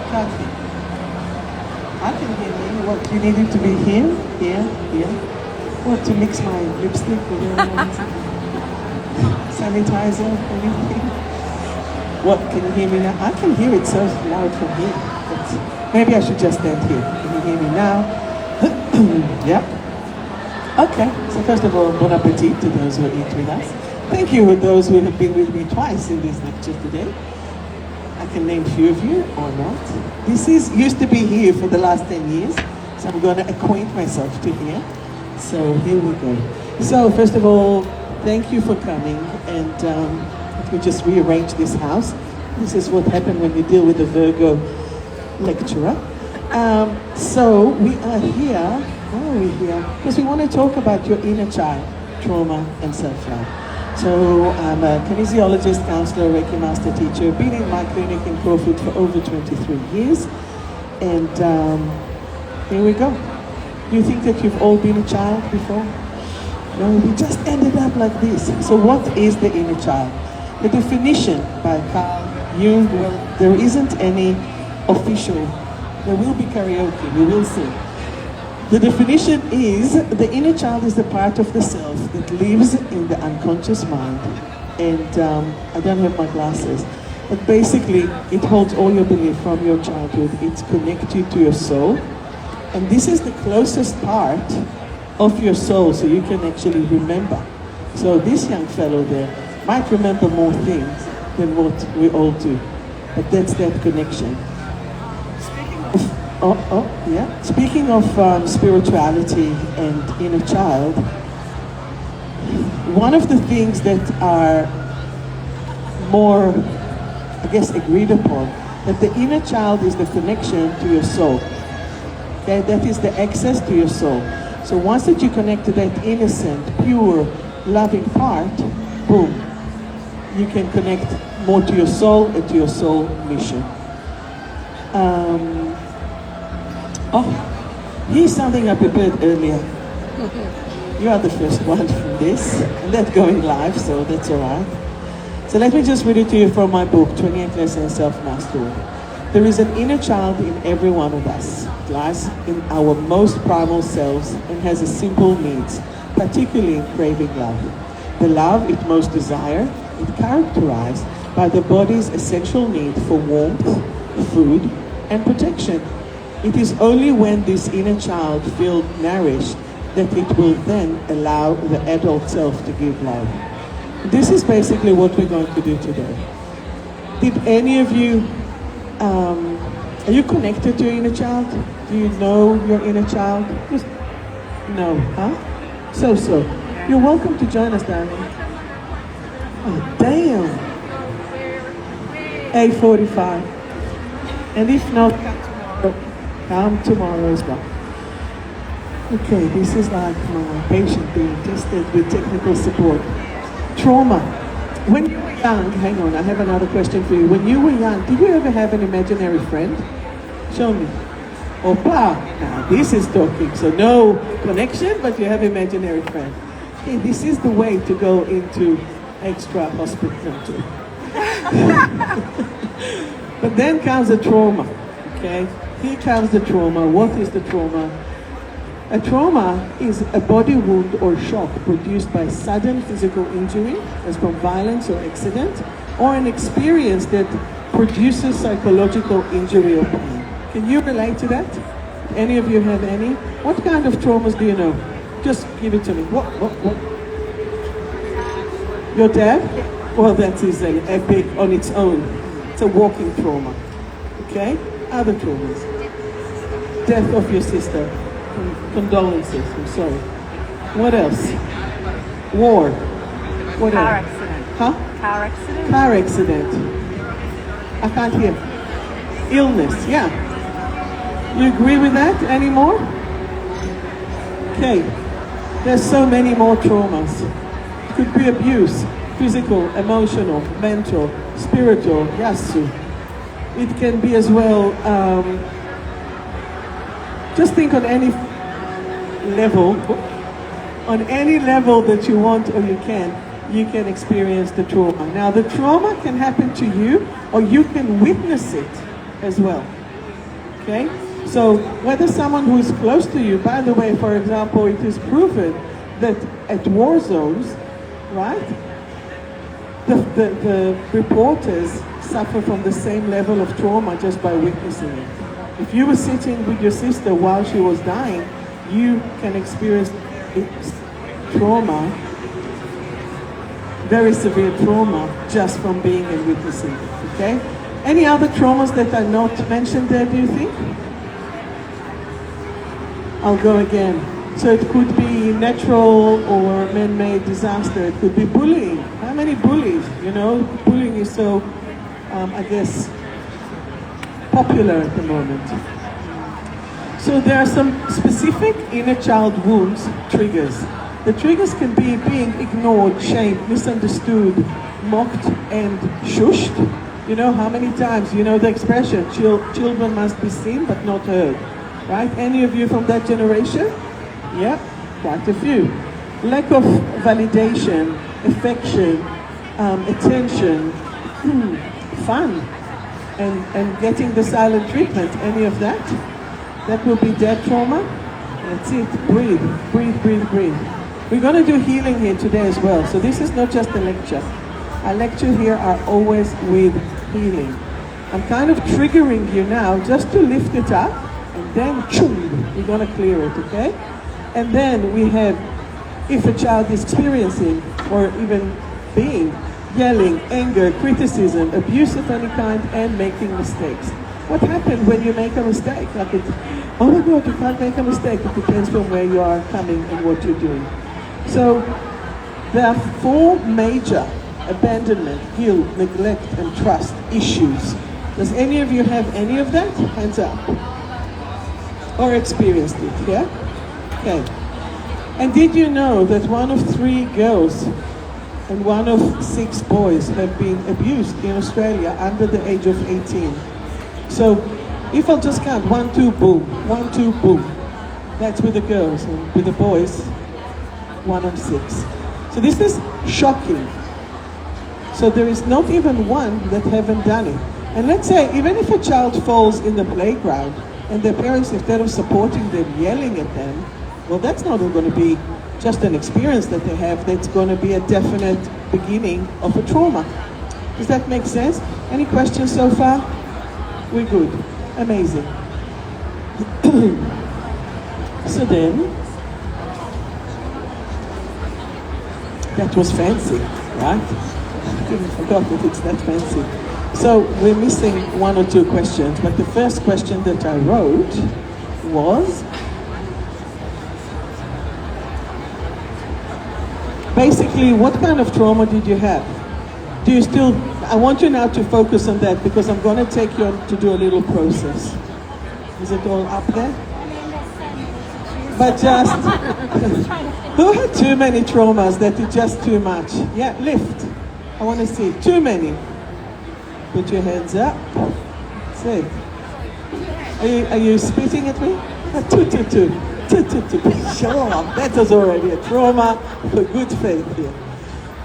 Kathy, I can hear you. What, you needed to be here? Here? What, to mix my lipstick with your sanitizer, anything? What, can you hear me now? I can hear it so loud from here. But maybe I should just stand here. Can you hear me now? Yeah. Okay, so first of all, bon appetit to those who eat with us. Thank you to those who have been with me twice in this lecture today. I can name a few of you or not. This used to be here for the last 10 years, so I'm going to acquaint myself to here. So here we go. So first of all, thank you for coming, and let me just rearrange this house. This is what happened when you deal with a Virgo lecturer. So we are here. Why are we here? Because we want to talk about your inner child, trauma, and self-love. So I'm a kinesiologist, counselor, Reiki master teacher, been in my clinic in Crawford for over 23 years. And here we go. You think that you've all been a child before? No, we just ended up like this. So what is the inner child? The definition by Carl Jung, well, there isn't any official. There will be karaoke, we will sing. The definition is, the inner child is the part of the self that lives in the unconscious mind. And I don't have my glasses, but basically it holds all your belief from your childhood. It's connected to your soul. And this is the closest part of your soul, so you can actually remember. So this young fellow there might remember more things than what we all do. But that's that connection. Speaking of spirituality and inner child, one of the things that are more, I guess, agreed upon, that the inner child is the connection to your soul. Okay, that is the access to your soul. So once that you connect to that innocent, pure, loving part, boom, you can connect more to your soul and to your soul mission. Here's something I prepared earlier. You are the first one from this, and that's going live, so that's all right. So let me just read it to you from my book, 28 Lessons Self-Mastery. There is an inner child in every one of us. It lies in our most primal selves and has a simple needs, particularly in craving love. The love it most desire is characterized by the body's essential need for warmth, food, and protection. It is only when this inner child feels nourished that it will then allow the adult self to give love. This is basically what we're going to do today. Did any of you, are you connected to your inner child? Do you know your inner child? Just, no, huh? So. You're welcome to join us, darling. Oh, damn. 8:45. And if not, come tomorrow as well. Okay, this is like my patient being tested with technical support. Trauma. When you were young, hang on, I have another question for you. When you were young, did you ever have an imaginary friend? Show me. Opa, now this is talking. So no connection, but you have imaginary friend. Okay, this is the way to go into extra hospital too. But then comes the trauma, okay? Here comes the trauma. What is the trauma? A trauma is a body wound or shock produced by sudden physical injury, as from violence or accident, or an experience that produces psychological injury or pain. Can you relate to that? Any of you have any? What kind of traumas do you know? Just give it to me. What? Your dad? Well, that is an epic on its own. It's a walking trauma. Okay? Other traumas. Death of your sister. Condolences. I'm sorry. What else? War. What Car else? accident. Huh? Car accident. Car accident. I can't hear. Illness. Yeah. You agree with that anymore? Okay. There's so many more traumas. It could be abuse. Physical, emotional, mental, spiritual, yasu. It can be as well, just think on any level that you want or you can experience the trauma. Now the trauma can happen to you or you can witness it as well. Okay? So whether someone who is close to you, by the way, for example, it is proven that at war zones, right, the reporters suffer from the same level of trauma just by witnessing it. If you were sitting with your sister while she was dying, you can experience trauma, very severe trauma, just from being and witnessing it, okay? Any other traumas that are not mentioned there, do you think? I'll go again. So it could be natural or man-made disaster. It could be bullying. How many bullies? You know, bullying is so, I guess, popular at the moment. So there are some specific inner child wounds triggers. The triggers can be being ignored, shamed, misunderstood, mocked, and shushed. You know how many times, you know the expression, children must be seen but not heard. Right? Any of you from that generation? Yeah, quite a few. Lack of validation, affection, attention, fun, and getting the silent treatment. Any of that? That will be dead trauma. That's it. Breathe, breathe, breathe, breathe. We're going to do healing here today as well. So this is not just a lecture. Our lecture here are always with healing. I'm kind of triggering you now just to lift it up, and then choom, we're going to clear it, okay? And then we have, if a child is experiencing or even being yelling, anger, criticism, abuse of any kind, and making mistakes. What happens when you make a mistake? Like oh my God, you can't make a mistake. It depends from where you are coming and what you're doing. So there are 4 major abandonment, guilt, neglect, and trust issues. Does any of you have any of that? Hands up. Or experienced it, yeah? Okay. And did you know that 1 of 3 girls and 1 of 6 boys have been abused in Australia under the age of 18? So if I'll just count 1, 2, boom, 1, 2, boom. That's with the girls, and with the boys, 1 of 6. So this is shocking. So there is not even one that haven't done it. And let's say, even if a child falls in the playground and their parents, instead of supporting them, yelling at them, well, that's not going to be just an experience that they have. That's going to be a definite beginning of a trauma. Does that make sense? Any questions so far? We're good. Amazing. So then, that was fancy, right? I forgot that it's that fancy. So we're missing 1 or 2 questions, but the first question that I wrote was, basically, what kind of trauma did you have? Do you still, I want you now to focus on that, because I'm going to take you on to do a little process. Is it all up there? But just, who had too many traumas that it's just too much? Yeah, lift. I want to see. Too many. Put your hands up. That's it. Are you spitting at me? Two. Sure, that was already a trauma for good faith here.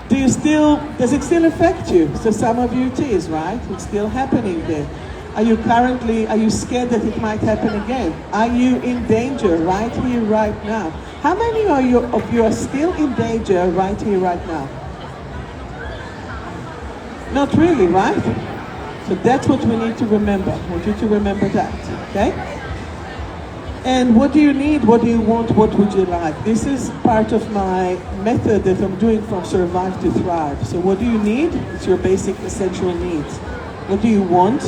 Does it still affect you? So some of you it is, right? It's still happening there. Are you scared that it might happen again? Are you in danger right here, right now? How many of you are still in danger right here, right now? Not really, right? So that's what we need to remember. I want you to remember that, okay? And what do you need? What do you want? What would you like? This is part of my method that I'm doing from survive to thrive. So what do you need? It's your basic essential needs. What do you want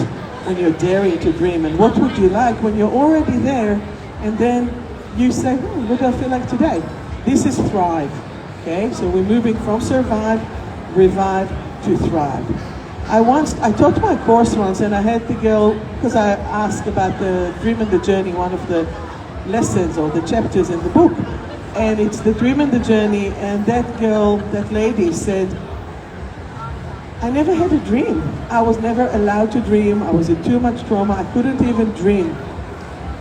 when you're daring to dream? And what would you like when you're already there and then you say, what do I feel like today? This is thrive, okay? So we're moving from survive, revive, to thrive. I taught my course once, and I had the girl, because I asked about the dream and the journey, one of the lessons or the chapters in the book, and it's the dream and the journey, and that girl, that lady said, I never had a dream. I was never allowed to dream. I was in too much trauma. I couldn't even dream.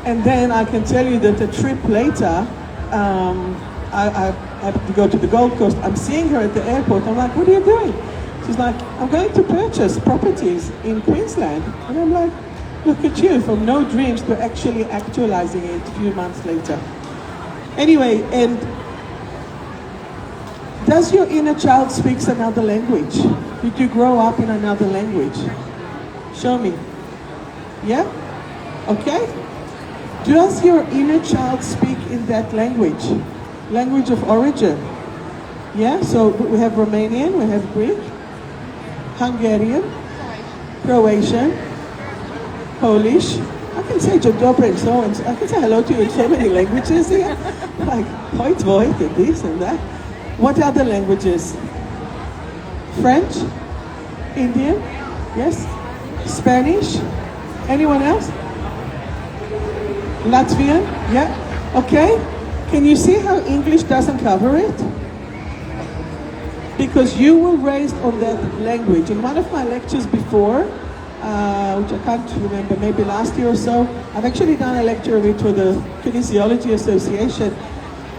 And then I can tell you that a trip later, I had to go to the Gold Coast. I'm seeing her at the airport. I'm like, what are you doing? She's like, I'm going to purchase properties in Queensland. And I'm like, Look at you, from no dreams to actually actualizing it a few months later. Anyway, and does your inner child speaks another language? Did you grow up in another language? Show me. Yeah? Okay? Does your inner child speak in that language? Language of origin? Yeah? So we have Romanian, we have Greek, Hungarian, Croatian, Polish. I can say Dzień dobry and so on. I can say hello to you in so many languages here. Like hoit voit and this and that. What other languages? French? Indian? Yes? Spanish? Anyone else? Latvian? Yeah? Okay? Can you see how English doesn't cover it? Because you were raised on that language. In one of my lectures before, which I can't remember, maybe last year or so, I've actually done a lecture of it for the Kinesiology Association.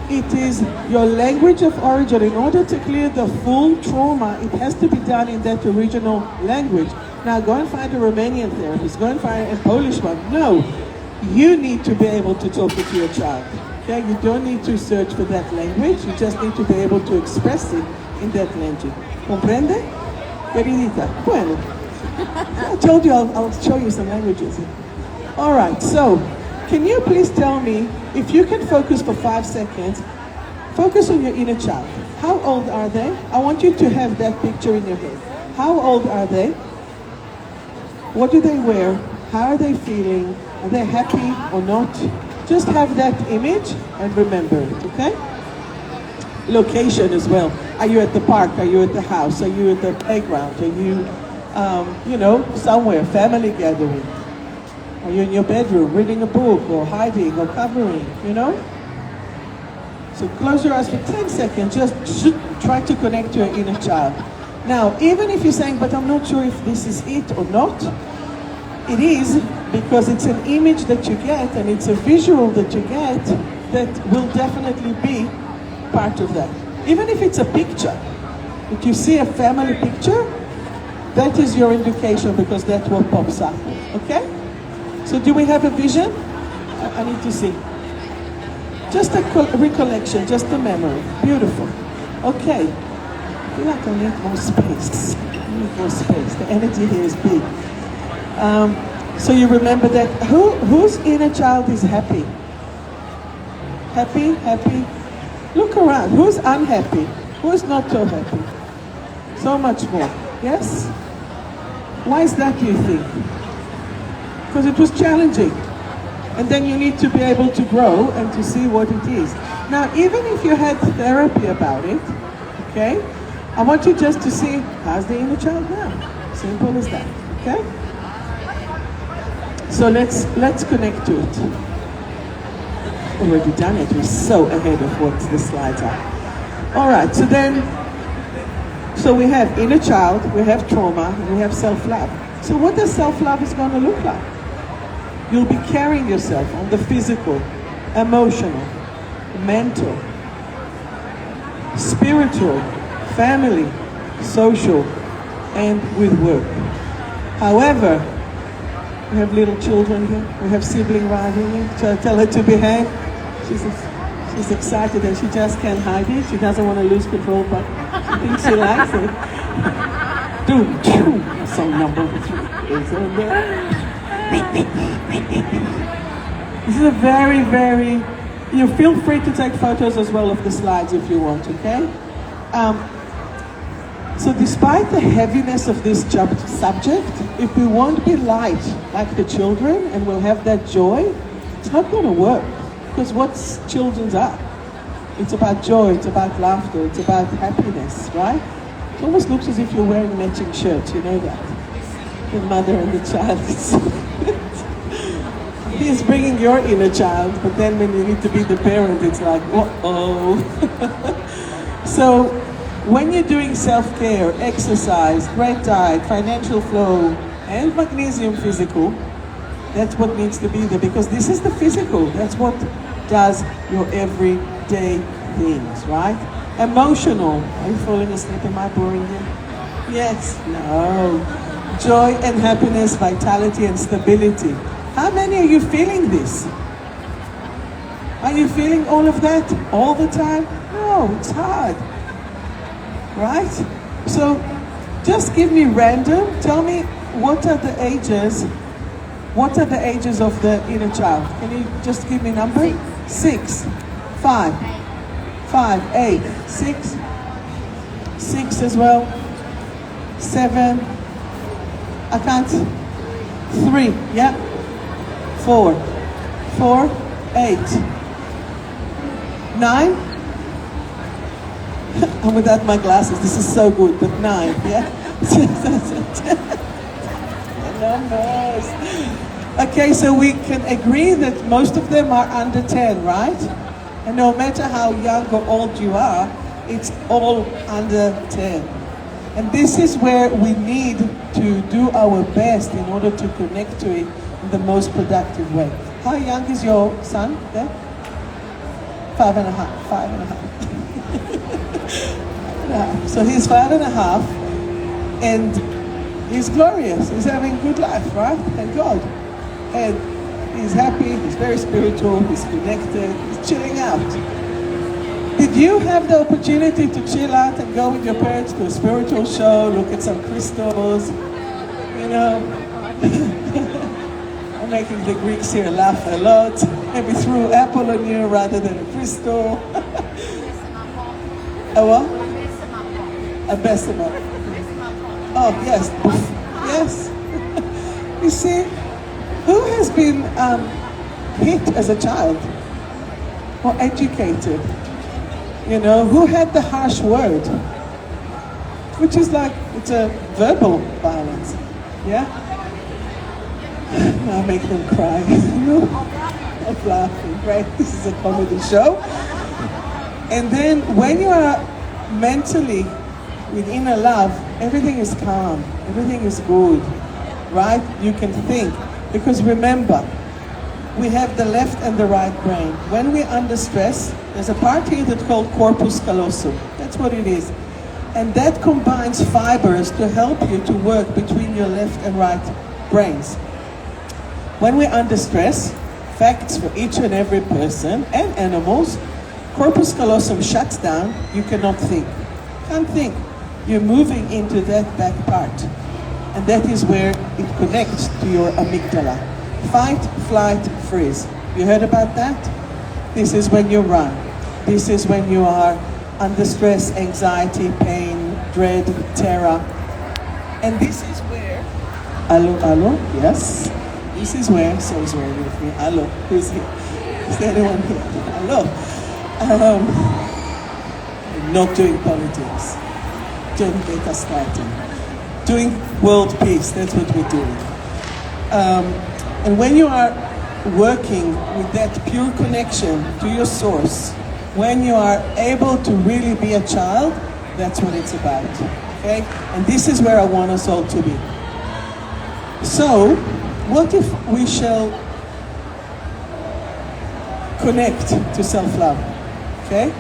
It is your language of origin. In order to clear the full trauma, it has to be done in that original language. Now go and find a Romanian therapist, go and find a Polish one. No, you need to be able to talk to your child. Okay, you don't need to search for that language, you just need to be able to express it in that language. Comprende? Queridita. Bueno. I told you I'll show you some languages. All right, so can you please tell me, if you can focus for 5 seconds, focus on your inner child. How old are they? I want you to have that picture in your head. How old are they? What do they wear? How are they feeling? Are they happy or not? Just have that image and remember it, okay? Location as well. Are you at the park? Are you at the house? Are you at the playground? Are you, somewhere, family gathering? Are you in your bedroom reading a book or hiding or covering, So close your eyes for 10 seconds, just try to connect to your inner child. Now, even if you're saying, but I'm not sure if this is it or not, it is, because it's an image that you get and it's a visual that you get that will definitely be part of that. Even if it's a picture, if you see a family picture, that is your indication because that's what pops up, okay? So do we have a vision? I need to see. Just a recollection, just a memory. Beautiful. Okay. I feel like I need more space. I need more space. The energy here is big. So you remember that. Whose inner child is happy? Happy? Happy? Look around. Who's unhappy? Who's not so happy? So much more. Yes? Why is that, do you think? Because it was challenging. And then you need to be able to grow and to see what it is. Now, even if you had therapy about it, okay, I want you just to see, how's the inner child now? Simple as that, okay? So let's connect to it. Already done it, we're so ahead of what the slides are. All right, so we have inner child, we have trauma, and we have self-love. So what does self-love is going to look like? You'll be carrying yourself on the physical, emotional, mental, spiritual, family, social, and with work. However, we have little children here, we have sibling riding here, so tell her to behave. She's excited and she just can't hide it. She doesn't want to lose control, but she thinks she likes it. Song number 3 is on there. This is a very, very, you feel free to take photos as well of the slides if you want, okay? So despite the heaviness of this subject, if we won't be light like the children and we'll have that joy, it's not going to work. Because what's children's are? It's about joy, it's about laughter, it's about happiness, right? It almost looks as if you're wearing matching shirts, you know that? The mother and the child. He's bringing your inner child, but then when you need to be the parent, it's like, uh-oh. So, when you're doing self-care, exercise, great diet, financial flow, and magnesium physical, that's what needs to be there, because this is the physical. That's what does your everyday things, right? Emotional. Are you falling asleep? Am I boring you? Yes. No. Joy and happiness, vitality and stability. How many are you feeling this? Are you feeling all of that all the time? No, it's hard. Right? So just give me random. Tell me what are the ages? What are the ages of the inner child? Can you just give me a number? 6, 5, 5, 8, 6, 6 as well, 7, I can't, 3, yeah, 4, 4, 8, 9, and without my glasses, this is so good, but 9, yeah? Numbers. Okay, so we can agree that most of them are under 10, right? And no matter how young or old you are, it's all under 10. And this is where we need to do our best in order to connect to it in the most productive way. How young is your son there? 5 and a half, 5 and a half. So he's 5 and a half, and he's glorious. He's having a good life, right? Thank God. And he's happy, he's very spiritual, he's connected, he's chilling out. Did you have the opportunity to chill out and go with your parents to a spiritual show, look at some crystals, you know? I'm making the Greeks here laugh a lot. Maybe threw apple on you rather than a crystal. A what? A besama. Oh, yes. Yes. You see, who has been hit as a child or educated? You know, who had the harsh word? Which is like, it's a verbal violence. Yeah? I'll make them cry. I'm laughing, right? This is a comedy show. And then when you are mentally with inner love, everything is calm, everything is good, right? You can think. Because remember, we have the left and the right brain. When we're under stress, there's a part here that's called corpus callosum. That's what it is. And that combines fibers to help you to work between your left and right brains. When we're under stress, facts for each and every person and animals, corpus callosum shuts down, you cannot think. Can't think. You're moving into that back part. And that is where it connects to your amygdala. Fight, flight, freeze. You heard about that? This is when you run. This is when you are under stress, anxiety, pain, dread, terror. And this is where... Hello, hello, yes? This is where... So sorry with me. Hello, who's here? Is there anyone here? Hello. Not doing politics. Don't get us started. Doing world peace, that's what we're doing. And when you are working with that pure connection to your source, when you are able to really be a child, that's what it's about, okay? And this is where I want us all to be. So, what if we shall connect to self-love, okay?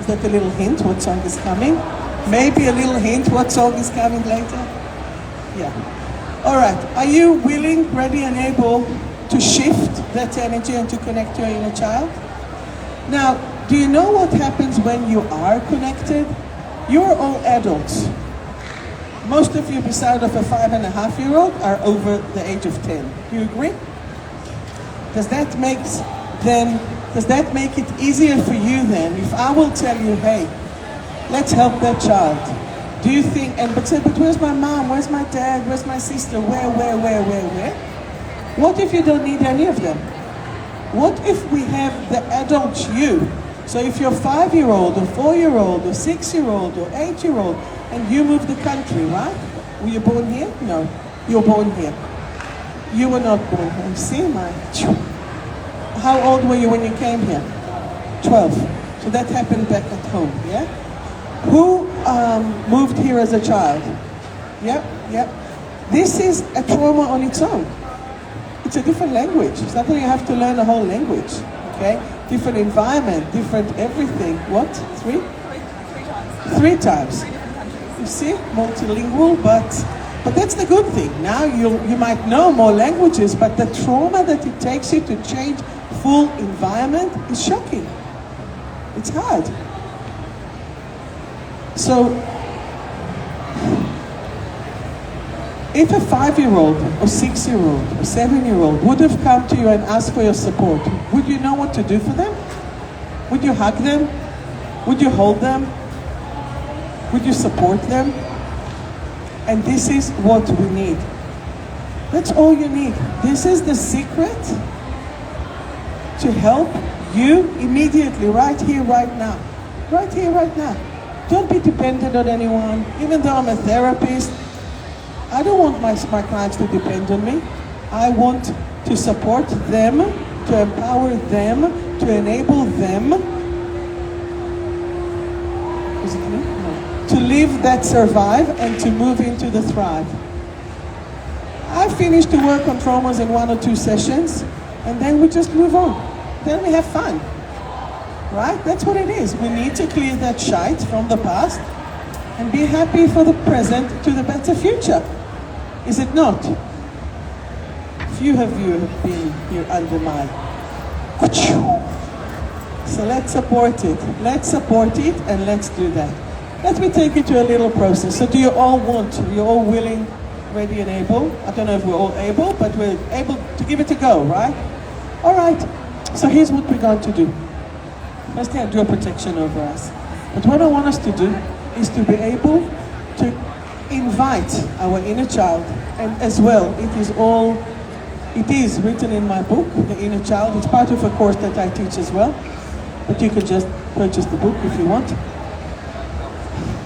Is that a little hint what song is coming? Maybe a little hint what song is coming later? Yeah. All right. Are you willing, ready, and able to shift that energy and to connect to your inner child? Now, do you know what happens when you are connected? You're all adults. Most of you, beside of a 5.5-year-old, are over the age of 10. Do you agree? Does that make it easier for you then if I will tell you, hey, let's help that child? Do you think, but where's my mom? Where's my dad? Where's my sister? Where? What if you don't need any of them? What if we have the adult you? So if you're 5-year-old or 4-year-old or 6-year-old or 8-year-old and you move the country, right? Were you born here? No, you're born here. You were not born here. See, how old were you when you came here? 12. So that happened back at home, yeah? Who moved here as a child? Yep. This is a trauma on its own. It's a different language. It's not that you have to learn a whole language, okay? Different environment, different everything. What? 3? 3 times. 3 different countries. You see? Multilingual, but But that's the good thing. Now you might know more languages, but the trauma that it takes you to change full environment is shocking. It's hard. So, if a 5-year-old or 6-year-old or 7-year-old would have come to you and asked for your support, would you know what to do for them? Would you hug them? Would you hold them? Would you support them? And this is what we need. That's all you need. This is the secret to help you immediately, right here, right now. Right here, right now. Don't be dependent on anyone. Even though I'm a therapist, I don't want my clients to depend on me. I want to support them, to empower them, to enable them to live that survive and to move into the thrive. I finished to work on traumas in 1 or 2 sessions, and then we just move on. Then we have fun. Right? That's what it is. We need to clear that shite from the past and be happy for the present to the better future. Is it not? Few of you have been here under my... So let's support it. Let's support it and let's do that. Let me take you to a little process. So do you all want, you're all willing, ready and able? I don't know if we're all able, but we're able to give it a go, right? All right. So here's what we're going to do. First thing, I do a protection over us. But what I want us to do is to be able to invite our inner child. And as well, it is written in my book, The Inner Child. It's part of a course that I teach as well. But you can just purchase the book if you want.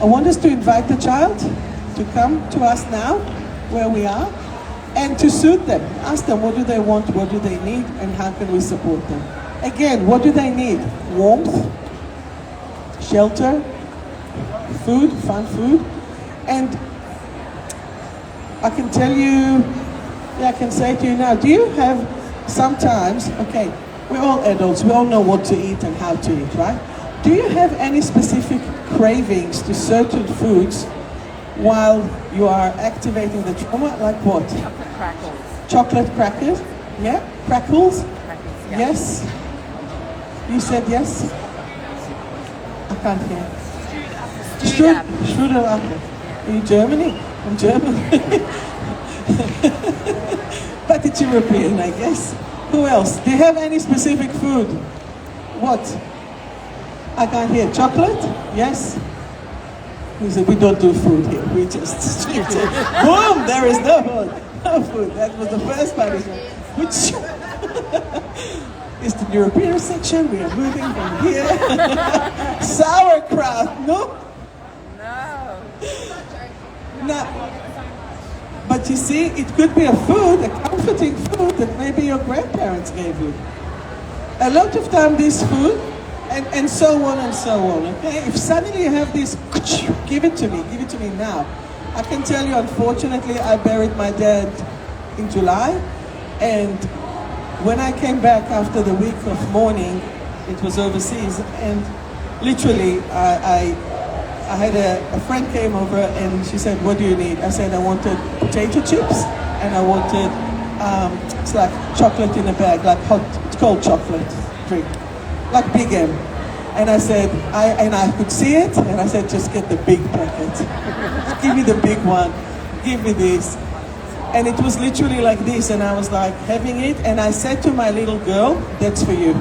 I want us to invite the child to come to us now, where we are, and to suit them. Ask them what do they want, what do they need, and how can we support them. Again, what do they need? Warmth, shelter, food, fun food. And I can tell you, I can say to you now, do you have sometimes, okay, we're all adults, we all know what to eat and how to eat, right? Do you have any specific cravings to certain foods while you are activating the trauma? Like what? Chocolate crackles. Chocolate crackers? Yeah? Crackles? Crackles, yeah. Yes? You said yes? I can't hear. Strudel apple. Are you Germany? I'm German. But it's European, I guess. Who else? Do you have any specific food? What? I can't hear. Chocolate? Yes? He said, we don't do food here. We just eat it. Boom! There is no food. That was the first part. Which Eastern European section. We are moving from here. Sauerkraut. No? No. But you see, it could be a food, a comforting food that maybe your grandparents gave you. A lot of time this food, and so on and so on, okay? If suddenly you have this, give it to me now. I can tell you, unfortunately, I buried my dad in July, and when I came back after the week of mourning, it was overseas, and literally, I had a friend came over and she said, what do you need? I said, I wanted potato chips and I wanted, it's like chocolate in a bag, like hot, it's cold chocolate drink, like Big M. And I said, I could see it, and I said, just get the big packet. Give me the big one, give me this. And it was literally like this, and I was like having it, and I said to my little girl, that's for you.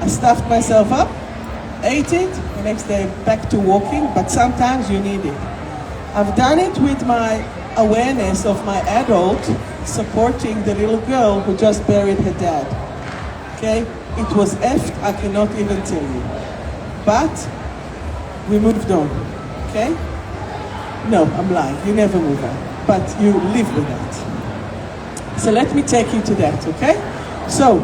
I stuffed myself up, ate it, the next day back to walking, but sometimes you need it. I've done it with my awareness of my adult supporting the little girl who just buried her dad. Okay? It was effed, I cannot even tell you. But we moved on. Okay? No, I'm lying. You never move on. But you live with that. So let me take you to that, okay? So,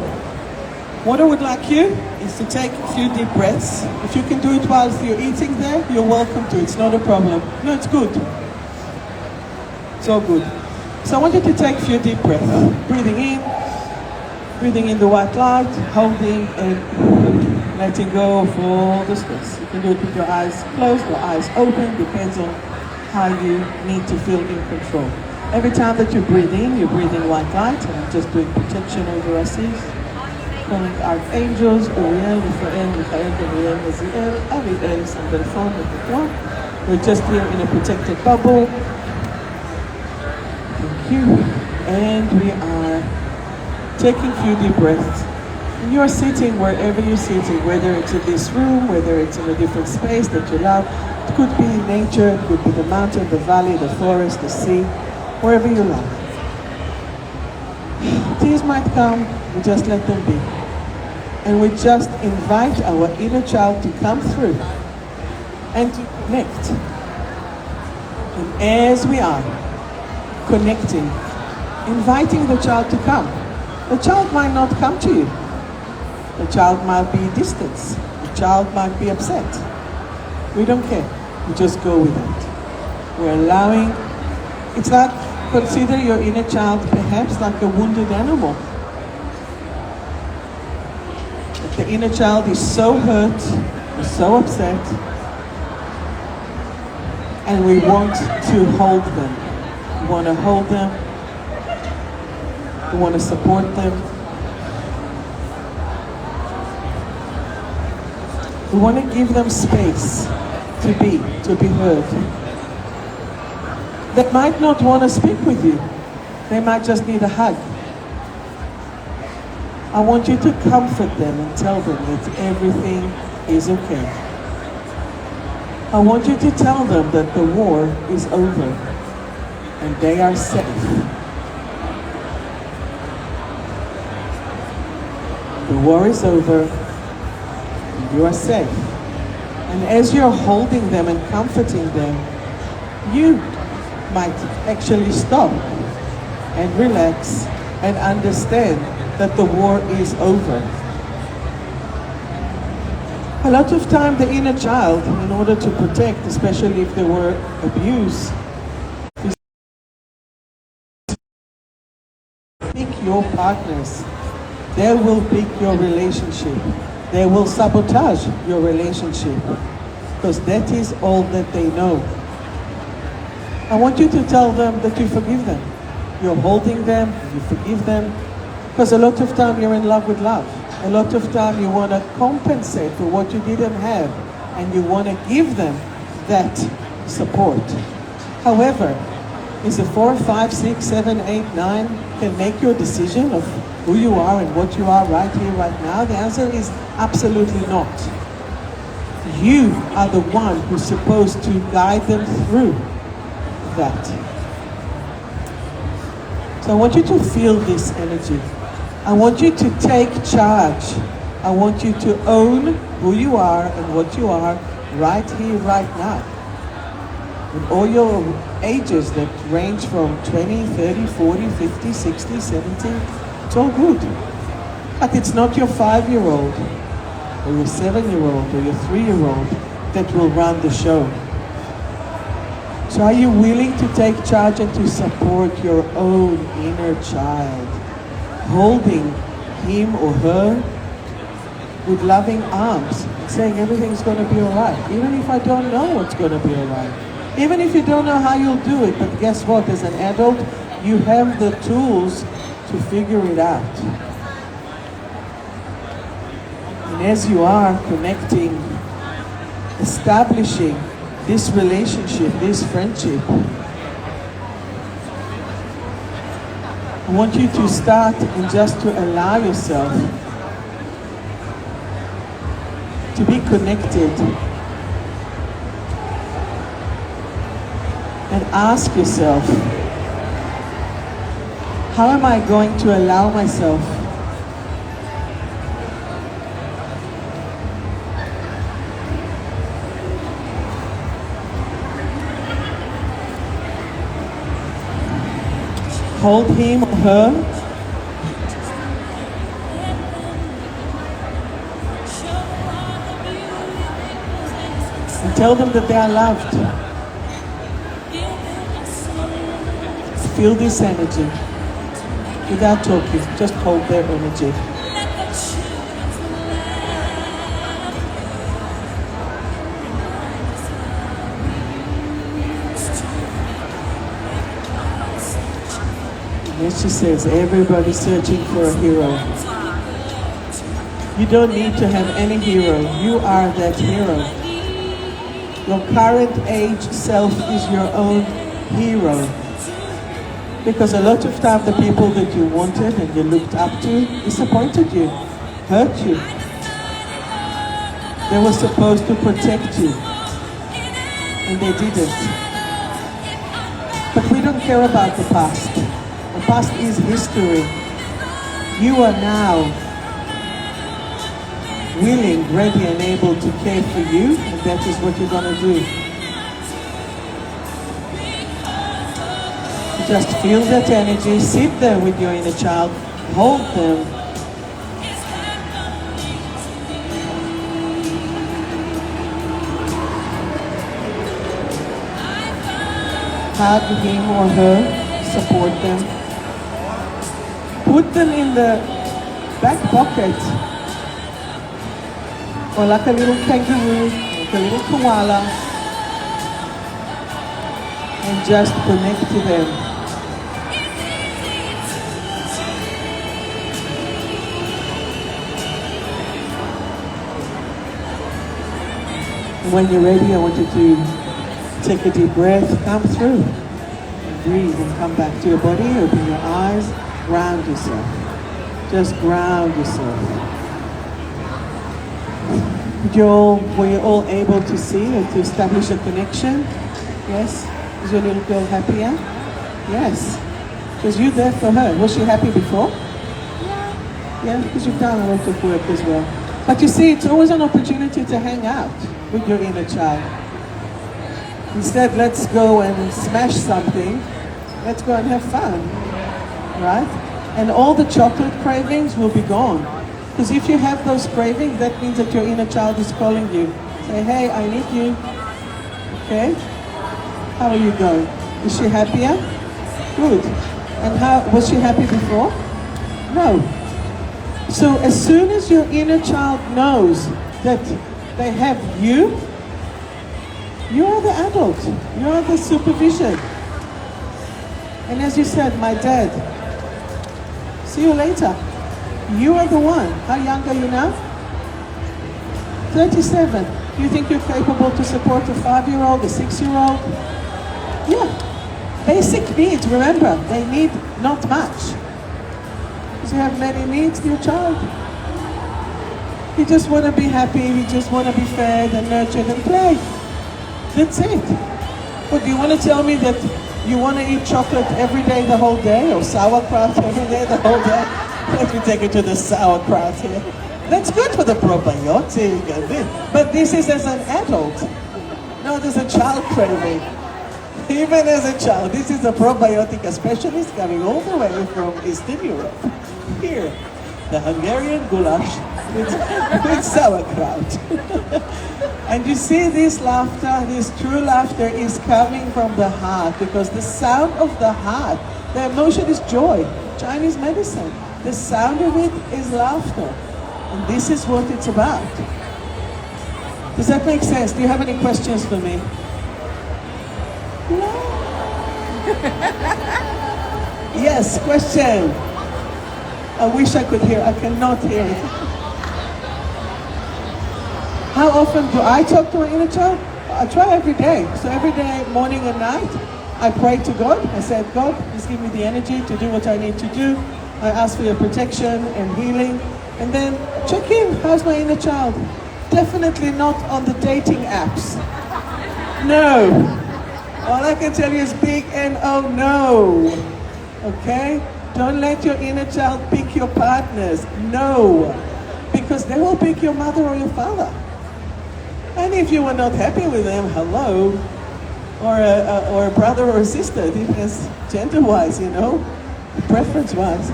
what I would like you is to take a few deep breaths. If you can do it while you're eating there, you're welcome to. It's not a problem. No, it's good. It's all good. So I want you to take a few deep breaths. Breathing in the white light, holding and letting go of all the stress. You can do it with your eyes closed or eyes open, depends on how you need to feel in control. Every time that you breathe in, you're breathing white light, and I'm just doing protection over us. Calling archangels, Uriel, Raphael, Michael, Gabriel, Raziel, Ariel, Sandalphon, and we're just here in a protected bubble. Thank you. And we are taking a few deep breaths. And you are sitting wherever you're sitting, whether it's in this room, whether it's in a different space that you love. It could be nature, it could be the mountain, the valley, the forest, the sea, wherever you love. Tears might come, we just let them be. And we just invite our inner child to come through and to connect. And as we are connecting, inviting the child to come, the child might not come to you. The child might be distant. The child might be upset. We don't care. We just go with it. We're allowing, it's like, consider your inner child perhaps like a wounded animal. The inner child is so hurt, is so upset, and we want to hold them. We want to hold them. We want to support them. We want to give them space to be heard. They might not want to speak with you. They might just need a hug. I want you to comfort them and tell them that everything is okay. I want you to tell them that the war is over and they are safe. The war is over and you are safe. And as you're holding them and comforting them, you might actually stop and relax and understand that the war is over. A lot of time the inner child, in order to protect, especially if there were abuse, pick your partners. They will pick your relationship. They will sabotage your relationship because that is all that they know. I want you to tell them that you forgive them. You're holding them, you forgive them. Because a lot of time you're in love with love. A lot of time you want to compensate for what you didn't have and you want to give them that support. However, is it 4, 5, 6, 7, 8, 9 can make your decision of who you are and what you are right here, right now? The answer is absolutely not. You are the one who's supposed to guide them through that. So I want you to feel this energy. I want you to take charge. I want you to own who you are and what you are right here, right now. With all your ages that range from 20, 30, 40, 50, 60, 70, it's all good. But it's not your 5-year-old or your 7-year-old or your 3-year-old that will run the show. So are you willing to take charge and to support your own inner child? Holding him or her with loving arms and saying everything's going to be all right. Even if I don't know what's going to be all right. Even if you don't know how you'll do it. But guess what? As an adult, you have the tools to figure it out. And as you are connecting, establishing this relationship, this friendship, I want you to start and just to allow yourself to be connected and ask yourself, how am I going to allow myself hold him or her and tell them that they are loved. Feel this energy without talking, just hold their energy. And she says, everybody's searching for a hero. You don't need to have any hero. You are that hero. Your current age self is your own hero. Because a lot of time the people that you wanted and you looked up to disappointed you, hurt you. They were supposed to protect you, and they didn't. But we don't care about the past. The past is history. You are now willing, ready, and able to care for you, and that is what you're going to do. Just feel that energy, sit there with your inner child, hold them. Hug him or her, support them. Put them in the back pocket, or like a little kangaroo, like a little koala, and just connect to them. When you're ready, I want you to take a deep breath, come through, breathe and come back to your body, open your eyes, ground yourself. Just ground yourself. Were you all able to see and to establish a connection? Yes? Is your little girl happier? Yes. Was you there for her? Was she happy before? Yeah, because you've done a lot of work as well. But you see, it's always an opportunity to hang out with your inner child. Instead, let's go and smash something. Let's go and have fun, right? And all the chocolate cravings will be gone. Because if you have those cravings, that means that your inner child is calling you. Say, hey, I need you. Okay? How are you going? Is she happier? Good. And how was she happy before? No. So as soon as your inner child knows that they have you, you are the adult. You are the supervision. And as you said, my dad, see you later. You are the one. How young are you now? 37. Do you think you're capable to support a 5-year-old, a 6-year-old? Yeah. Basic needs, remember, they need not much. Because you have many needs, dear child. You just want to be happy, you just want to be fed and nurtured and play. That's it. But do you want to tell me that you want to eat chocolate every day the whole day, or sauerkraut every day the whole day? Let me take you to the sauerkraut here. That's good for the probiotic, but this is as an adult. No, there's a child craving. Even as a child, this is a probiotic specialist coming all the way from Eastern Europe. Here, the Hungarian goulash with sauerkraut. And you see this laughter, this true laughter is coming from the heart, because the sound of the heart, the emotion is joy, Chinese medicine. The sound of it is laughter. And this is what it's about. Does that make sense? Do you have any questions for me? No. Yes, question. I wish I could hear. I cannot hear it. How often do I talk to my inner child? I try every day. So every day, morning and night, I pray to God. I said, God, please give me the energy to do what I need to do. I ask for your protection and healing. And then check in. How's my inner child? Definitely not on the dating apps. No. All I can tell you is big N-O, no. Okay? Don't let your inner child pick your partners. No. Because they will pick your mother or your father. And if you were not happy with them, hello. Or a brother or a sister. It depends gender-wise, you know. Preference-wise.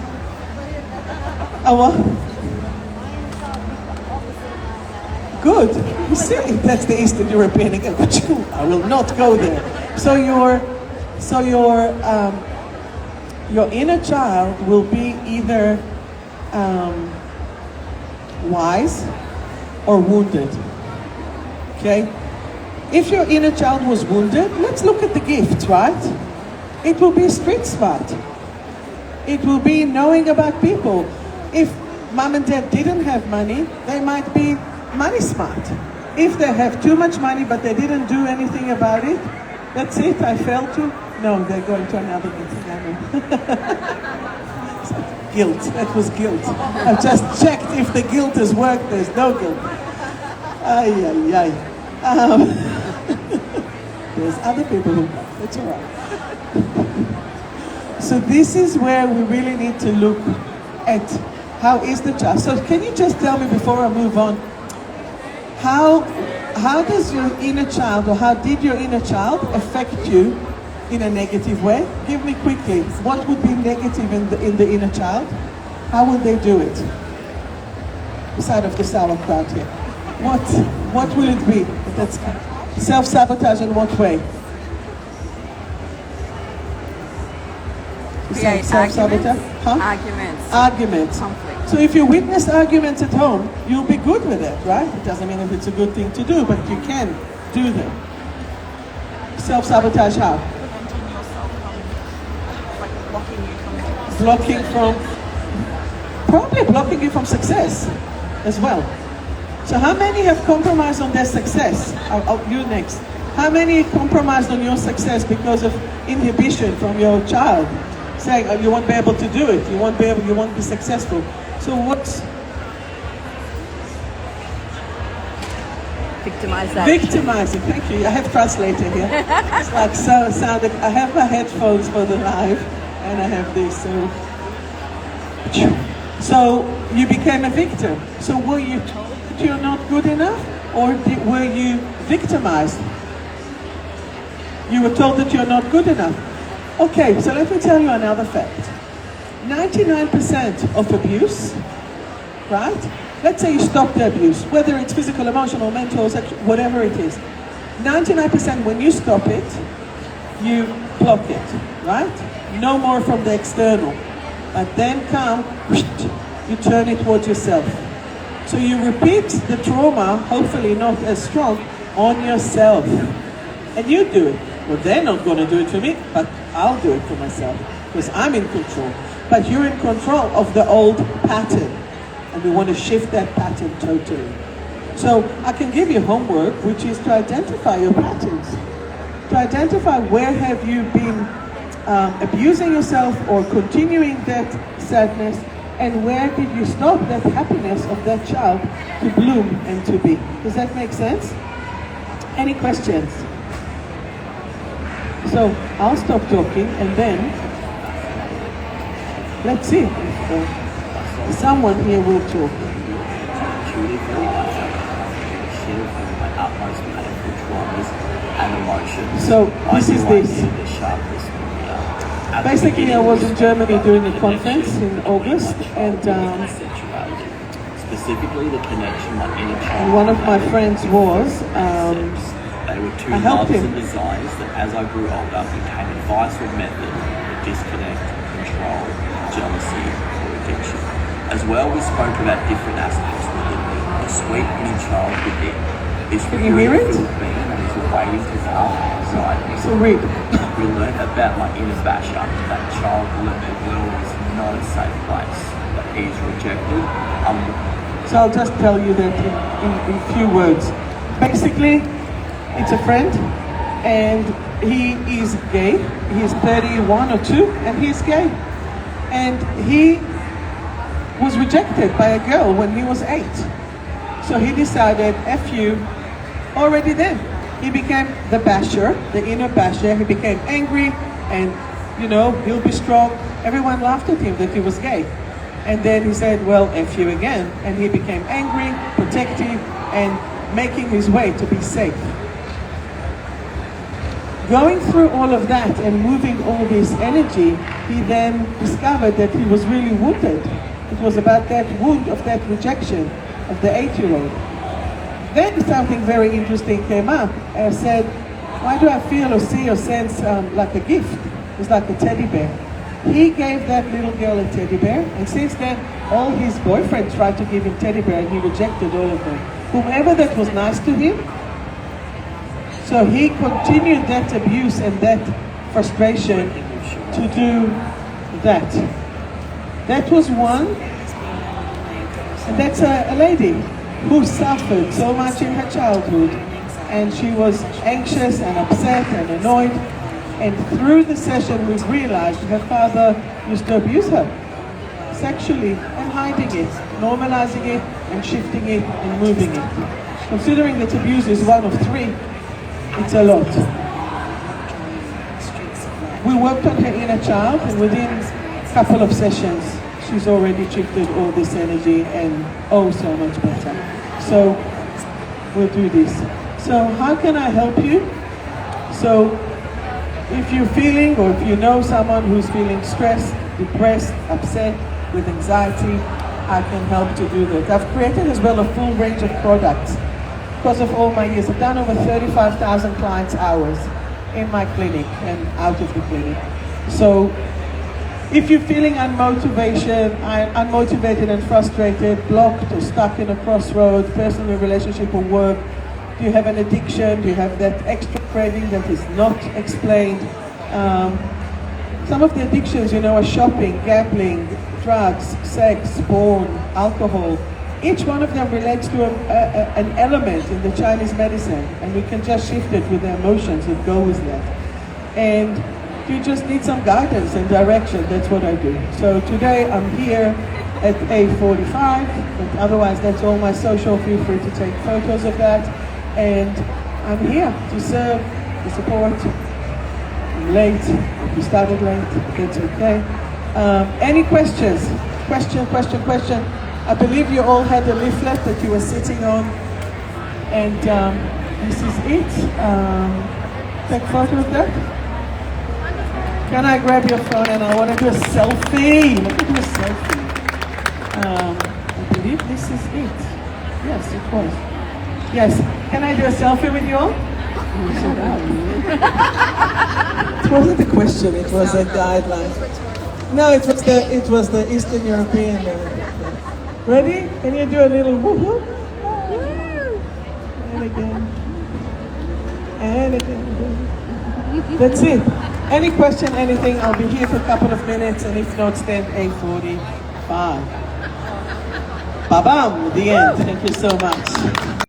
Good. You see, that's the Eastern European again. I will not go there. So your inner child will be either wise or wounded. Okay? If your inner child was wounded, let's look at the gifts, right? It will be street smart. It will be knowing about people. If mom and dad didn't have money, they might be money smart. If they have too much money but they didn't do anything about it, that's it, I failed to. No, they're going to another meeting. Guilt, that was guilt. I've just checked if the guilt has worked, there's no guilt. Ay, ay, ay. There's other people who, that's all right. So this is where we really need to look at how is the child. So can you just tell me before I move on, how does your inner child, or how did your inner child affect you in a negative way? Give me quickly, what would be negative in the inner child? How would they do it? Beside of the sauerkraut here. What will it be? That's self-sabotage in what way? Create Self-sabotage? Arguments. Conflict. So if you witness arguments at home, you'll be good with it, right? It doesn't mean if it's a good thing to do, but you can do them. Self-sabotage how? Preventing yourself from, like, blocking you from... Probably blocking you from success as well. So how many have compromised on their success? You next. How many compromised on your success because of inhibition from your child? Saying, oh, you won't be able to do it, you won't be successful. So what's... Victimizing, thank you. I have translator here. It's like sounded. I have my headphones for the live, and I have this. So you became a victim. So were you told that you're not good enough, or were you victimized? You were told that you're not good enough. Okay, so let me tell you another fact. 99% of abuse, right? Let's say you stop the abuse, whether it's physical, emotional, mental, sexual, whatever it is. 99% when you stop it, you block it, right? No more from the external. But then you turn it towards yourself. So you repeat the trauma, hopefully not as strong, on yourself. And you do it. Well, they're not going to do it for me, but I'll do it for myself because I'm in control. But you're in control of the old pattern, and we want to shift that pattern totally. So I can give you homework, which is to identify your patterns, to identify where have you been abusing yourself or continuing that sadness, and where did you stop that happiness of that child to bloom and to be. Does that make sense? Any questions? So I'll stop talking, and then let's see if someone here will talk. So this is this. Basically, I was in Germany doing a conference in August, and specifically the connection that inner child. And one of my friends was. They were two I helped loves him. and desires that as I grew older became a vital method of disconnect, control, jealousy, or addiction. As well, we spoke about different aspects within me, the sweet inner child within. This Can you hear it? being that is waiting to come outside me. So read. We learned about my inner basher, that child who learned that world is not a safe place, that he is rejected, So I'll just tell you that in few words. Basically, it's a friend, and he is gay. He's 31 or 2, and he's gay. And he was rejected by a girl when he was 8. So he decided, F you, already then. He became the basher, the inner basher. He became angry, and, he'll be strong. Everyone laughed at him that he was gay. And then he said, well, F you again. And he became angry, protective, and making his way to be safe. Going through all of that and moving all this energy, he then discovered that he was really wounded. It was about that wound of that rejection of the 8-year-old. Then something very interesting came up. I said, why do I feel or see or sense like a gift? It's like a teddy bear. He gave that little girl a teddy bear, and since then, all his boyfriends tried to give him teddy bear, and he rejected all of them. Whomever that was nice to him. So he continued that abuse and that frustration to do that. That was one. And that's a lady who suffered so much in her childhood, and she was anxious and upset and annoyed. And through the session, we realized her father used to abuse her sexually and hiding it, normalizing it and shifting it and moving it. Considering that abuse is one of three, it's a lot. We worked on her inner child, and within a couple of sessions, she's already shifted all this energy and oh, so much better. So we'll do this. So how can I help you? So if you're feeling, or if you know someone who's feeling stressed, depressed, upset, with anxiety, I can help to do that. I've created as well a full range of products because of all my years. I've done over 35,000 clients hours in my clinic and out of the clinic. So if you're feeling unmotivated and frustrated, blocked or stuck in a crossroad, personal relationship or work, do you have an addiction? Do you have that extra craving that is not explained? Some of the addictions, are shopping, gambling, drugs, sex, porn, alcohol. Each one of them relates to an element in the Chinese medicine, and we can just shift it with the emotions that go with that. And you just need some guidance and direction. That's what I do. So today I'm here at 8:45, but otherwise that's all my social. Feel free to take photos of that. And I'm here to serve, to support. I'm late. If you started late, that's okay. Any questions? Question. I believe you all had a leaflet that you were sitting on, and this is it. Take a photo of that. Can I grab your phone? And I want to do a selfie. Let me do a selfie. I believe this is it. Yes, it was. Yes. Can I do a selfie with you all? It wasn't a question. It was a guideline. No, it was the Eastern European. Ready? Can you do a little woohoo? And again. And again. That's it. Any question, anything, I'll be here for a couple of minutes, and if not, stand 8:45. Ba-bam! The end. Thank you so much.